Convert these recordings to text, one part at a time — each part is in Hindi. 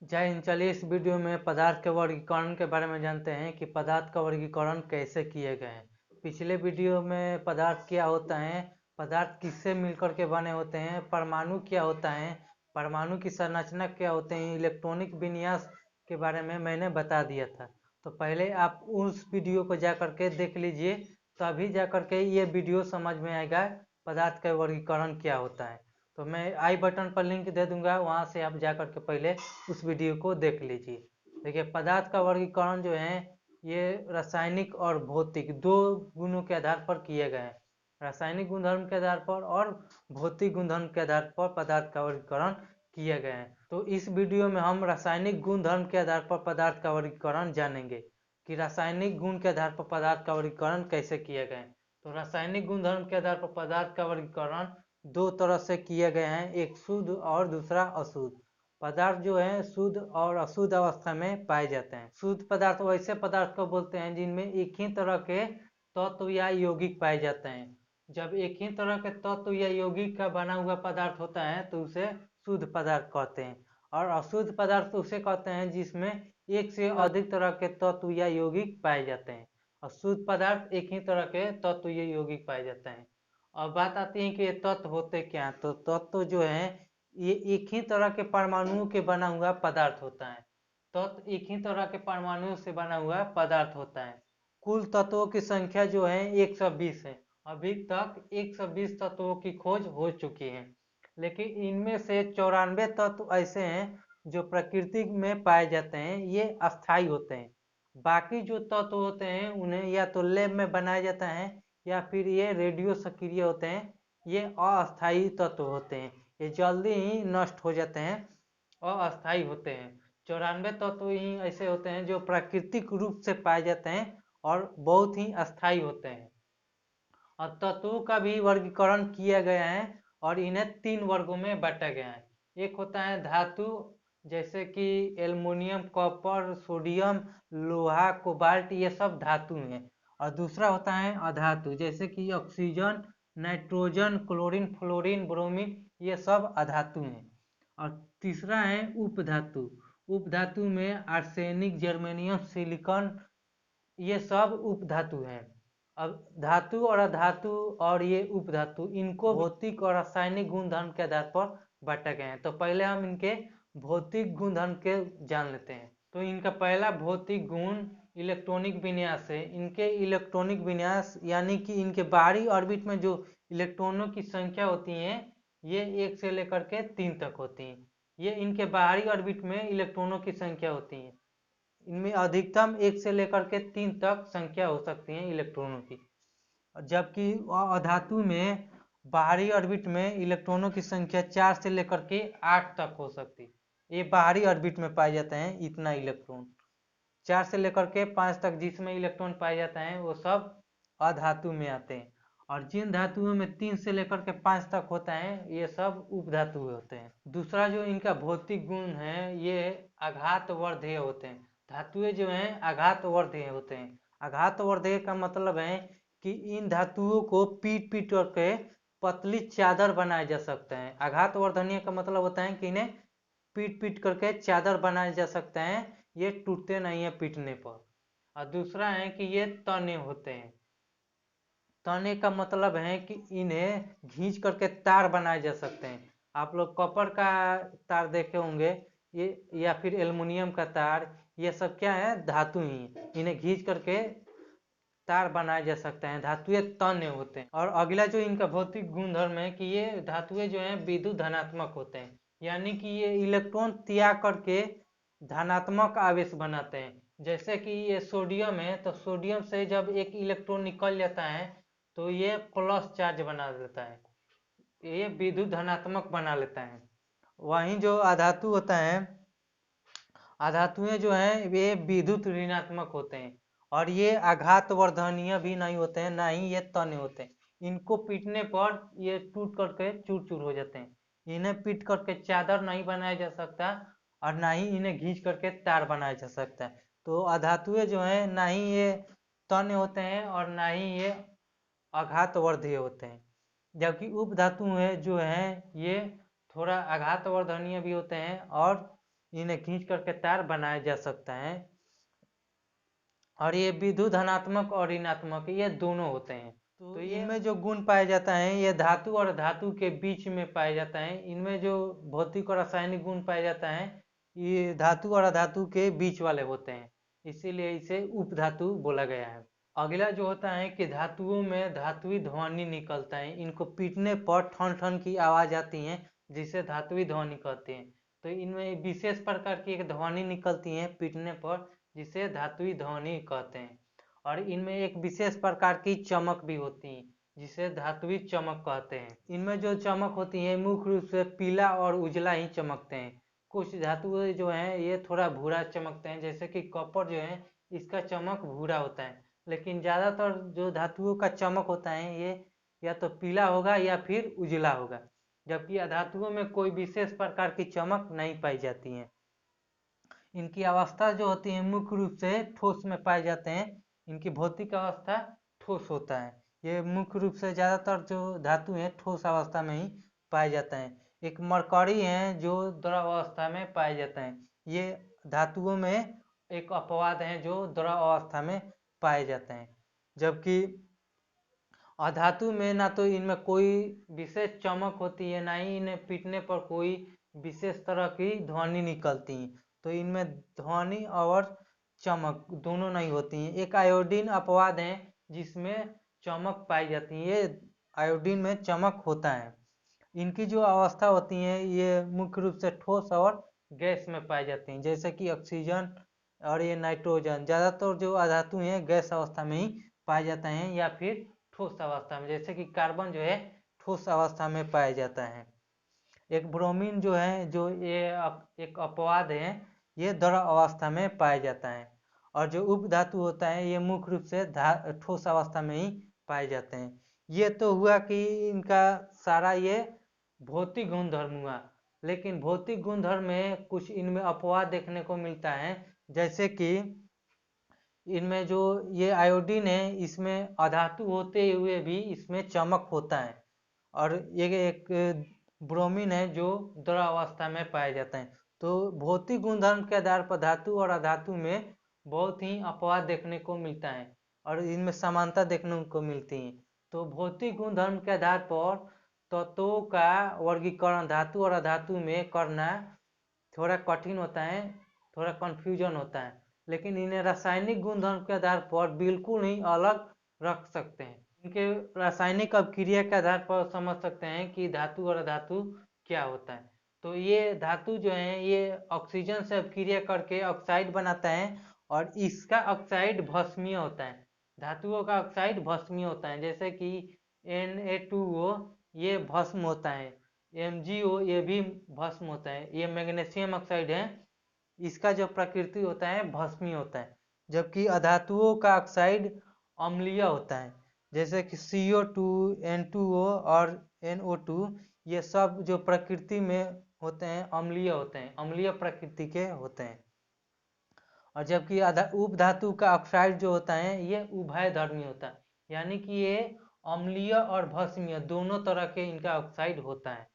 जय हिंद। चलिए इस वीडियो में पदार्थ के वर्गीकरण के बारे में जानते हैं कि पदार्थ का वर्गीकरण कैसे किए गए हैं। पिछले वीडियो में पदार्थ क्या होता है, पदार्थ किससे मिलकर के बने होते हैं, परमाणु क्या होता है, परमाणु की संरचना क्या होते हैं, इलेक्ट्रॉनिक विन्यास के बारे में मैंने बता दिया था। तो पहले आप उस वीडियो को जा करके देख लीजिए, तभी जा करके ये वीडियो समझ में आएगा पदार्थ का वर्गीकरण क्या होता है। तो मैं आई बटन पर लिंक दे दूंगा, वहां से आप जा करके पहले उस वीडियो को देख लीजिए। देखिए, पदार्थ का वर्गीकरण जो है ये रासायनिक और भौतिक दो गुणों के आधार पर किए गए हैं। रासायनिक गुणधर्म के आधार पर और भौतिक गुणधर्म के आधार पर पदार्थ का वर्गीकरण किए गए हैं। तो इस वीडियो में हम रासायनिक गुणधर्म के आधार पर पदार्थ का वर्गीकरण जानेंगे कि रासायनिक गुण के आधार पर पदार्थ का वर्गीकरण कैसे किए गए। तो रासायनिक गुणधर्म के आधार पर पदार्थ का वर्गीकरण दो तरह से किए गए हैं, एक शुद्ध और दूसरा अशुद्ध। पदार्थ जो है शुद्ध और अशुद्ध अवस्था में पाए जाते हैं। शुद्ध पदार्थ वैसे पदार्थ को बोलते हैं जिनमें एक ही तरह के तत्व या यौगिक पाए जाते हैं। जब एक ही तरह के तत्व या यौगिक का बना हुआ पदार्थ होता है तो उसे शुद्ध पदार्थ कहते हैं। और अशुद्ध पदार्थ उसे कहते हैं जिसमें एक से अधिक तरह के तत्व या यौगिक पाए जाते हैं। और शुद्ध पदार्थ एक ही तरह के तत्व या यौगिक पाए जाते हैं। अब बात आती है कि ये तत्व होते क्या हैं। तो तत्व जो है ये एक ही तरह के परमाणुओं के बना हुआ पदार्थ होता है। तत्व एक ही तरह के परमाणुओं से बना हुआ पदार्थ होता है। कुल तत्वों की संख्या जो है 120 है। अभी तक 120 तत्वों की खोज हो चुकी है, लेकिन इनमें से 94 तत्व ऐसे हैं जो प्रकृति में पाए जाते हैं, ये अस्थाई होते हैं। बाकी जो तत्व होते हैं उन्हें या तो लैब में बनाया जाता है या फिर ये रेडियो सक्रिय होते हैं। ये अस्थाई तत्व होते हैं, ये जल्दी ही नष्ट हो जाते हैं और अस्थाई होते हैं। 94 तत्व ही ऐसे होते हैं जो प्राकृतिक रूप से पाए जाते हैं और बहुत ही अस्थाई होते हैं। और तत्वों का भी वर्गीकरण किया गया है और इन्हें 3 वर्गों में बांटा गया है। एक होता है धातु, जैसे कि एल्युमिनियम, कॉपर, सोडियम, लोहा, कोबाल्ट, ये सब धातु हैं। और दूसरा होता है अधातु, जैसे कि oxygen, nitrogen, chlorine, fluorine, bromine, ये सब अधातु हैं। और तीसरा है उपधातु। उपधातु में आर्सेनिक, जर्मेनियम, सिलिकॉन, ये सब उपधातु हैं। अब धातु और अधातु और ये उपधातु, इनको भौतिक और रासायनिक गुणधर्म के आधार पर बांटा गया है। तो पहले हम इनके भौतिक गुणधर्म के जान लेते हैं। तो इनका पहला भौतिक गुण इलेक्ट्रॉनिक विन्यास है। इनके इलेक्ट्रॉनिक विन्यास यानी कि इनके बाहरी ऑर्बिट में जो इलेक्ट्रॉनों की संख्या होती है ये 1 से लेकर के 3 तक होती है। ये इनके बाहरी ऑर्बिट में इलेक्ट्रॉनों की संख्या होती है। इनमें अधिकतम 1 से लेकर के 3 तक संख्या हो सकती है इलेक्ट्रॉनों की। जबकि अधातु में बाहरी ऑर्बिट में इलेक्ट्रॉनों की संख्या 4 से लेकर के 8 तक हो सकती है। ये बाहरी ऑर्बिट में पाए जाते हैं इतना इलेक्ट्रॉन। 4 से लेकर के 5 तक जिसमें इलेक्ट्रॉन पाए जाते हैं वो सब अधातु में आते हैं। और जिन धातुओं में 3 से लेकर के 5 तक होता है ये सब उपधातु होते हैं। दूसरा जो इनका भौतिक गुण है ये आघात वर्धेय होते हैं। धातुएं जो हैं आघात वर्धेय होते हैं। आघात वर्धेय का मतलब है कि इन धातुओं को पीट पीट करके पतली चादर बनाया जा सकता है। आघात वर्धनीय का मतलब होता है कि इन्हें पीट पीट करके चादर बनाया जा सकता है, ये टूटते नहीं है पीटने पर। और दूसरा है कि ये तने होते हैं। तने का मतलब है कि इन्हें खींच करके तार बनाए जा सकते हैं। आप लोग कॉपर का तार देखे होंगे, ये या फिर एल्युमिनियम का तार, ये सब क्या है, धातु ही। इन्हें खींच करके तार बनाया जा सकता है, धातुएं तन्य होते हैं। और अगला जो इनका भौतिक गुणधर्म है कि ये धातुएं जो हैं विद्युत धनात्मक होते हैं, यानी कि ये इलेक्ट्रॉन त्याग करके धनात्मक आवेश बनाते हैं। जैसे कि ये सोडियम है, तो सोडियम से जब एक इलेक्ट्रॉन निकल जाता है तो ये प्लस चार्ज बना देता है, ये विद्युत धनात्मक बना लेता है। वहीं जो अधातु होता है, अधातुएं जो हैं वे विद्युत ऋणात्मक होते हैं और ये आघात वर्धनीय भी नहीं होते हैं, ना ही ये तन्य होते हैं। इनको पीटने पर ये टूट करके चूर चूर हो जाते हैं। इन्हें पीट करके चादर नहीं बनाया जा सकता और ना ही इन्हें घींच करके तार बनाया जा सकता है। तो अधातुएं जो हैं ना ही ये तन्य होते हैं और ना ही ये आघात वर्धीय होते हैं। जबकि उपधातु है जो हैं ये थोड़ा आघात वर्धनीय भी होते हैं और इन्हें खींच करके तार बनाया जा सकता है। और ये विद्युत धनात्मक और ऋणात्मक ये दोनों होते हैं। तो इनमें जो गुण पाया जाता है ये धातु और धातु के बीच में पाया जाता है। इनमें जो भौतिक और रासायनिक गुण पाया जाता है ये धातु और अधातु के बीच वाले होते हैं, इसीलिए इसे उपधातु बोला गया है। अगला जो होता है कि धातुओं में धातुई ध्वनि निकलता है, इनको पीटने पर ठन ठन की आवाज आती है जिसे धातुई ध्वनि कहते हैं। तो इनमें विशेष प्रकार की एक ध्वनि निकलती है पीटने पर जिसे धातुई ध्वनि कहते हैं। और इनमें एक विशेष प्रकार की चमक भी होती है जिसे धातुई चमक कहते हैं। इनमें जो चमक होती है मुख्य रूप से पीला और उजला ही चमकते हैं। कुछ धातुएं जो हैं ये थोड़ा भूरा चमकते हैं, जैसे कि कॉपर जो है इसका चमक भूरा होता है, लेकिन ज़्यादातर जो धातुओं का चमक होता है ये या तो पीला होगा या फिर उजला होगा, जबकि अधातुओं में कोई विशेष प्रकार की चमक नहीं पाई जाती है। इनकी अवस्था जो होती है मुख्य रूप से ठोस में पाए जाते हैं। इनकी भौतिक अवस्था ठोस होता है। ये मुख्य रूप से ज़्यादातर जो धातु हैं ठोस अवस्था में ही पाए जाते हैं। एक मरकरी है जो द्रव अवस्था में पाए जाते हैं। ये धातुओं में एक अपवाद है जो द्रव अवस्था में पाए जाते हैं, जबकि अधातु में ना तो इनमें कोई विशेष चमक होती है, ना ही इन्हें पीटने पर कोई विशेष तरह की ध्वनि निकलती है। तो इनमें ध्वनि और चमक दोनों नहीं होती हैं। एक आयोडीन अपवाद है जिसमें चमक पाई जाती है, ये आयोडीन में चमक होता है। इनकी जो अवस्था होती है ये मुख्य रूप से ठोस और गैस में पाई जाती हैं, जैसे कि ऑक्सीजन और ये नाइट्रोजन। ज़्यादातर जो अधातु हैं गैस अवस्था में ही पाए जाते हैं या फिर ठोस अवस्था में, जैसे कि कार्बन जो है ठोस अवस्था में पाया जाता है। एक ब्रोमीन जो है जो ये एक अपवाद है, ये द्रव अवस्था में पाया जाता है। और जो उपधातु होता है ये मुख्य रूप से ठोस अवस्था में ही पाए जाते हैं। ये तो हुआ कि इनका सारा ये भौतिक गुणधर्म हुआ, लेकिन भौतिक गुणधर्म में कुछ इनमें अपवाद देखने को मिलता है, जैसे कि इनमें जो ये आयोडीन है इसमें अधातु होते हुए भी इसमें चमक होता है। और ये एक ब्रोमीन है जो द्रव अवस्था में पाया जाता है। तो भौतिक गुणधर्म के आधार पर धातु और अधातु में बहुत ही अपवाद देखने को मिलता है और इनमें समानता देखने को मिलती है। तो भौतिक गुणधर्म के आधार पर तत्वों का वर्गीकरण धातु और अधातु में करना थोड़ा कठिन होता है, थोड़ा कन्फ्यूजन होता है, लेकिन इन्हें रासायनिक गुणधर्म के आधार पर बिल्कुल ही अलग रख सकते हैं। इनके रासायनिक अभिक्रिया के आधार पर समझ सकते हैं कि धातु और अधातु क्या होता है। तो ये धातु जो है ये ऑक्सीजन से अभिक्रिया करके ऑक्साइड बनाता है और इसका ऑक्साइड भस्मीय होता है। धातुओं का ऑक्साइड भस्मीय होता है, जैसे कि Na2O ये भस्म होता है, MgO ये भी भस्म होता है। ये मैग्नीशियम ऑक्साइड है, इसका जो प्रकृति होता है भस्मीय होता है, जबकि अधातुओं का ऑक्साइड अम्लीय होता है, जैसे कि CO2 N2O और NO2 ये सब जो प्रकृति में होते हैं अम्लीय होते हैं, अम्लीय प्रकृति के होते हैं। और जबकि उपधातु का ऑक्साइड जो होता है ये उभयधर्मी होता है, यानी कि ये अम्लीय और भस्मीय दोनों तरह के इनका ऑक्साइड होता है।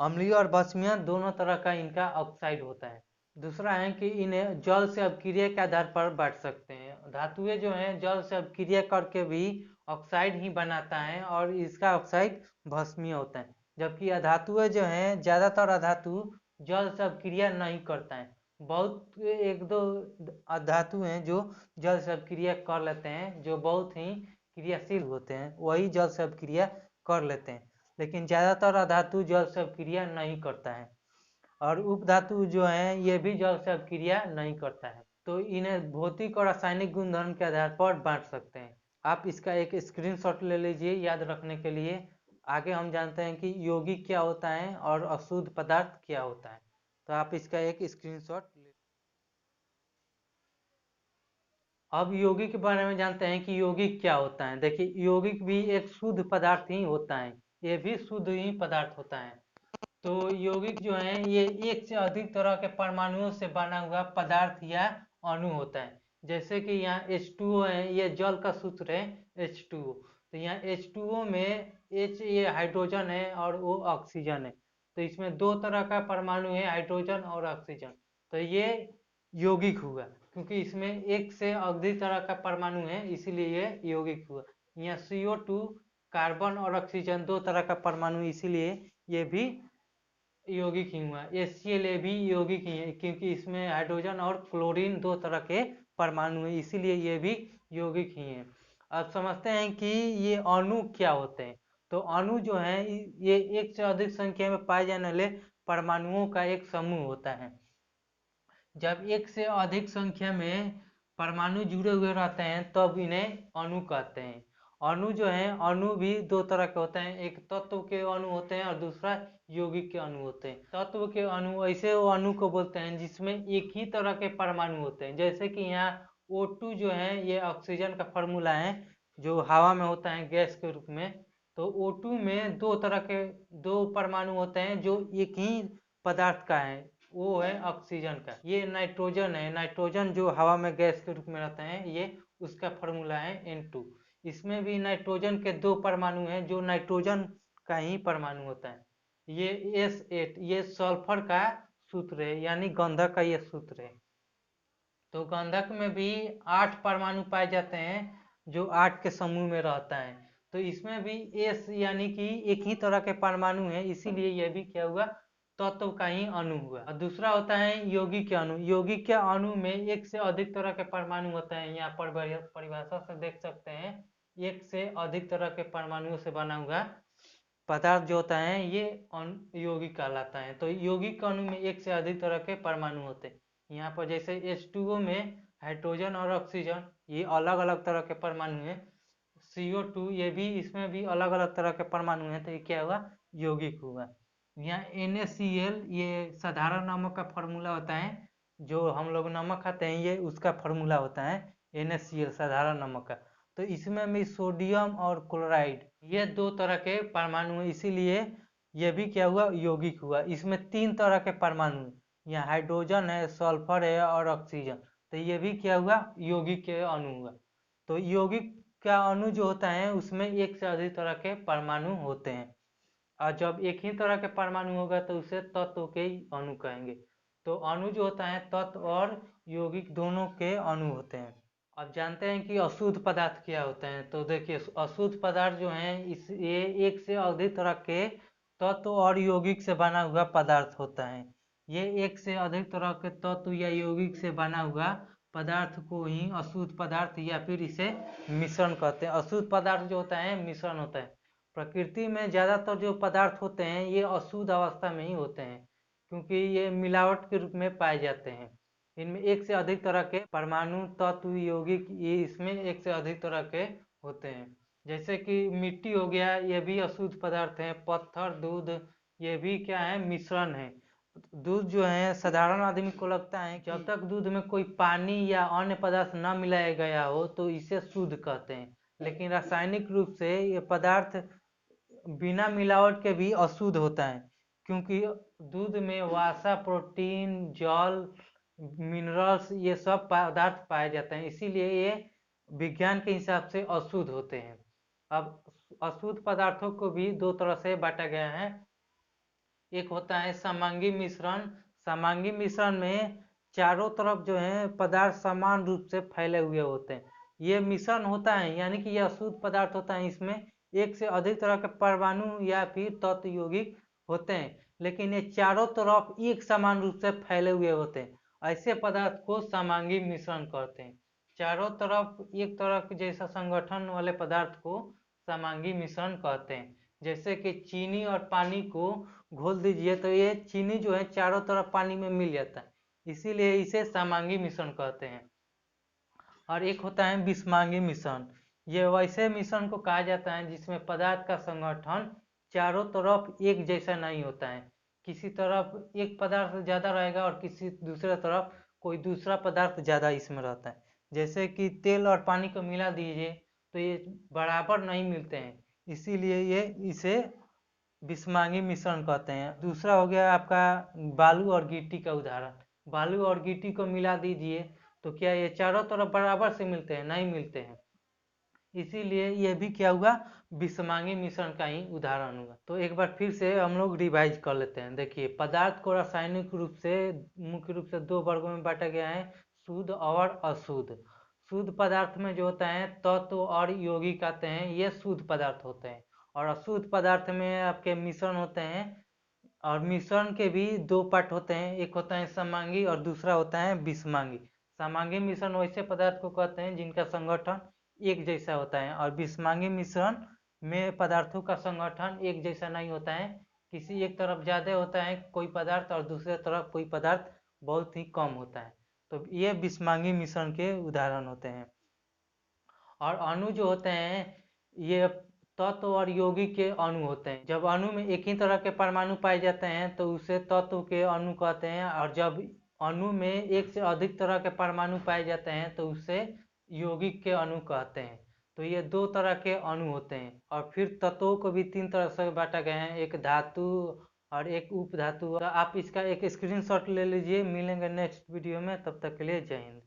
अम्लीय और भस्मीय दोनों तरह का इनका ऑक्साइड होता है। दूसरा है कि इन्हें जल से अभिक्रिया के आधार पर बांट सकते हैं। धातुएं जो हैं जल से अभिक्रिया करके भी ऑक्साइड ही बनाता है और इसका ऑक्साइड भस्मीय होता है, जबकि अधातुएं जो हैं ज़्यादातर अधातु जल से अभिक्रिया नहीं करता है। बहुत एक दो धातु हैं जो जल से अभिक्रिया कर लेते हैं, जो बहुत ही क्रियाशील होते हैं, वही जल से अभिक्रिया कर लेते हैं, लेकिन ज़्यादातर अधातु जल से अभिक्रिया नहीं करता है। और उपधातु जो है ये भी जल से अभिक्रिया नहीं करता है। तो इन्हें भौतिक और रासायनिक गुणधर्म के आधार पर बांट सकते हैं। आप इसका एक स्क्रीनशॉट ले लीजिए याद रखने के लिए। आगे हम जानते हैं कि यौगिक क्या होता है और अशुद्ध पदार्थ क्या होता है, तो आप इसका एक स्क्रीनशॉट ले। अब यौगिक के बारे में जानते हैं कि यौगिक क्या होता है। देखिए यौगिक भी एक शुद्ध पदार्थ ही होता है, ये भी शुद्ध ही पदार्थ होता है। तो यौगिक जो है ये एक से अधिक तरह के परमाणुओं से बना हुआ पदार्थ या अणु होता है। जैसे कि यहाँ H2O है, ये जल का सूत्र है H2O। तो यहाँ H2O में H ये हाइड्रोजन है और O ऑक्सीजन है। तो इसमें दो तरह का परमाणु है, हाइड्रोजन और ऑक्सीजन। तो ये यौगिक हुआ, क्योंकि इसमें एक से अधिक तरह का परमाणु है, इसीलिए ये यौगिक हुआ। यहाँ CO2 कार्बन और ऑक्सीजन 2 तरह का परमाणु, इसीलिए ये भी यौगिक ही हुआ। HCl भी यौगिक ही है, क्योंकि इसमें हाइड्रोजन और क्लोरीन 2 तरह के परमाणु है, इसीलिए ये भी यौगिक ही है। अब समझते हैं कि ये अणु क्या होते हैं। तो अणु जो है ये एक से अधिक संख्या में पाए जाने वाले परमाणुओं का एक समूह होता है। जब एक से अधिक संख्या में परमाणु जुड़े हुए रहते हैं तब इन्हें अणु कहते हैं। अणु जो है, अणु भी 2 तरह के होते हैं, एक तत्व के अणु होते हैं और दूसरा यौगिक के अणु होते हैं। तत्व के अणु ऐसे अणु को बोलते हैं जिसमें एक ही तरह के परमाणु होते हैं, जैसे कि यहाँ O2 जो है ये ऑक्सीजन का फॉर्मूला है, जो हवा में होता है गैस के रूप में। तो O2 में 2 तरह के 2 परमाणु होते हैं जो एक ही पदार्थ का है, वो है ऑक्सीजन का। ये नाइट्रोजन है, नाइट्रोजन जो हवा में गैस के रूप में रहता है, ये उसका फॉर्मूला है N2। इसमें भी नाइट्रोजन के 2 परमाणु हैं जो नाइट्रोजन का ही परमाणु होता है। ये S8 ये सल्फर का सूत्र है, यानी गंधक का ये सूत्र है। तो गंधक में भी 8 परमाणु पाए जाते हैं जो 8 के समूह में रहता है। तो इसमें भी S यानी कि एक ही तरह के परमाणु है, इसीलिए यह भी क्या हुआ, तत्व का ही अणु हुआ। और दूसरा होता है यौगिक के अणु। यौगिक के अणु में एक से अधिक तरह के परमाणु होते हैं। यहाँ पर परिभाषा से देख सकते हैं, एक से अधिक तरह के परमाणुओं से बना हुआ पदार्थ जो होता है ये यौगिक कहलाता है। तो यौगिक अणु में एक से अधिक तरह के परमाणु होते हैं। यहाँ पर जैसे H2O में हाइड्रोजन और ऑक्सीजन ये अलग अलग तरह के परमाणु हैं। CO2 ये भी, इसमें भी अलग अलग तरह के परमाणु हैं, तो ये क्या हुआ, यौगिक हुआ। यहाँ NaCl ये साधारण नमक का फॉर्मूला होता है, जो हम लोग नमक खाते हैं ये उसका फॉर्मूला होता है NaCl साधारण नमक का। तो इसमें भी सोडियम और क्लोराइड ये 2 तरह के परमाणु हैं, इसीलिए ये भी क्या हुआ, यौगिक हुआ। इसमें 3 तरह के परमाणु हैं, यहाँ हाइड्रोजन है, सल्फर है और ऑक्सीजन, तो ये भी क्या हुआ, यौगिक के अणु हुआ। तो यौगिक का अणु जो होता है उसमें एक से अधिक तरह के परमाणु होते हैं, और जब एक ही तरह के परमाणु होगा तो उसे तत्व के अणु कहेंगे। तो अणु जो होता है तत्व और यौगिक दोनों के अणु होते हैं। अब जानते हैं कि अशुद्ध पदार्थ क्या होते हैं। तो देखिए, अशुद्ध पदार्थ जो हैं ये एक से अधिक तरह के तत्व और यौगिक से बना हुआ पदार्थ होता है। ये एक से अधिक तरह के तत्व या यौगिक से बना हुआ पदार्थ को ही अशुद्ध पदार्थ या फिर इसे मिश्रण कहते हैं। अशुद्ध पदार्थ जो होता है मिश्रण होता है। प्रकृति में ज़्यादातर जो पदार्थ होते हैं ये अशुद्ध अवस्था में ही होते हैं, क्योंकि ये मिलावट के रूप में पाए जाते हैं। इनमें एक से अधिक तरह के परमाणु तत्व यौगिक ये इसमें एक से अधिक तरह के होते हैं। जैसे कि मिट्टी हो गया, ये भी अशुद्ध पदार्थ है। पत्थर, दूध, ये भी क्या है, मिश्रण है। दूध जो है साधारण आदमी को लगता है जब तक दूध में कोई पानी या अन्य पदार्थ न मिलाया गया हो तो इसे शुद्ध कहते हैं, लेकिन रासायनिक रूप से ये पदार्थ बिना मिलावट के भी अशुद्ध होता है, क्योंकि दूध में वसा, प्रोटीन, जल, मिनरल्स ये सब पदार्थ पाए जाते हैं, इसीलिए ये विज्ञान के हिसाब से अशुद्ध होते हैं। अब अशुद्ध पदार्थों को भी 2 तरह से बांटा गया है। एक होता है समांगी मिश्रण। समांगी मिश्रण में चारों तरफ जो है पदार्थ समान रूप से फैले हुए होते हैं। ये मिश्रण होता है, यानी कि यह अशुद्ध पदार्थ होता है, इसमें एक से अधिक तरह के परमाणु या फिर तत्व यौगिक होते हैं, लेकिन ये चारों तरफ एक समान रूप से फैले हुए होते हैं। ऐसे पदार्थ को समांगी मिश्रण कहते हैं। चारों तरफ एक तरह जैसा संगठन वाले पदार्थ को समांगी मिश्रण कहते हैं। जैसे कि चीनी और पानी को घोल दीजिए तो ये चीनी जो है चारों तरफ पानी में मिल जाता है, इसीलिए इसे समांगी मिश्रण कहते हैं। और एक होता है विषमांगी मिश्रण। ये वैसे मिश्रण को कहा जाता है जिसमें पदार्थ का संगठन चारों तरफ एक जैसा नहीं होता है। किसी तरफ एक पदार्थ ज़्यादा रहेगा और किसी दूसरे तरफ कोई दूसरा पदार्थ ज़्यादा इसमें रहता है। जैसे कि तेल और पानी को मिला दीजिए तो ये बराबर नहीं मिलते हैं, इसीलिए ये इसे विषमांगी मिश्रण कहते हैं। दूसरा हो गया आपका बालू और गिट्टी का उदाहरण। बालू और गिट्टी को मिला दीजिए तो क्या ये चारों तरफ बराबर से मिलते हैं? नहीं मिलते हैं, इसीलिए ये भी क्या हुआ, विषमांगी मिश्रण का ही उदाहरण हुआ। तो एक बार फिर से हम लोग रिवाइज कर लेते हैं। देखिए, पदार्थ को रासायनिक रूप से मुख्य रूप से दो वर्गों में बांटा गया है, शुद्ध और अशुद्ध। शुद्ध पदार्थ में जो होता है तत्व और यौगिक आते हैं, ये शुद्ध पदार्थ होते हैं। और अशुद्ध पदार्थ में आपके मिश्रण होते हैं, और मिश्रण के भी दो पार्ट होते हैं, एक होता है समांगी और दूसरा होता है विषमांगी। समांगी मिश्रण वैसे पदार्थ को कहते हैं जिनका संगठन एक जैसा होता है, और विषमांगी मिश्रण में पदार्थों का संगठन एक जैसा नहीं होता है, किसी एक तरफ ज़्यादा होता है कोई पदार्थ और दूसरे तरफ कोई पदार्थ बहुत ही कम होता है। तो ये विषमांगी मिश्रण के उदाहरण होते हैं। और अणु जो होते हैं ये तत्व और यौगिक के अणु होते हैं। जब अणु में एक ही तरह के परमाणु पाए जाते हैं तो उसे तत्व के अणु कहते हैं, और जब अणु में एक से अधिक तरह के परमाणु पाए जाते हैं तो उसे यौगिक के अणु कहते हैं। तो ये दो तरह के अणु होते हैं। और फिर तत्वों को भी तीन तरह से बांटा गया है, एक धातु और एक उपधातु। तो आप इसका एक स्क्रीनशॉट ले लीजिए। मिलेंगे नेक्स्ट वीडियो में, तब तक के लिए जय हिंद।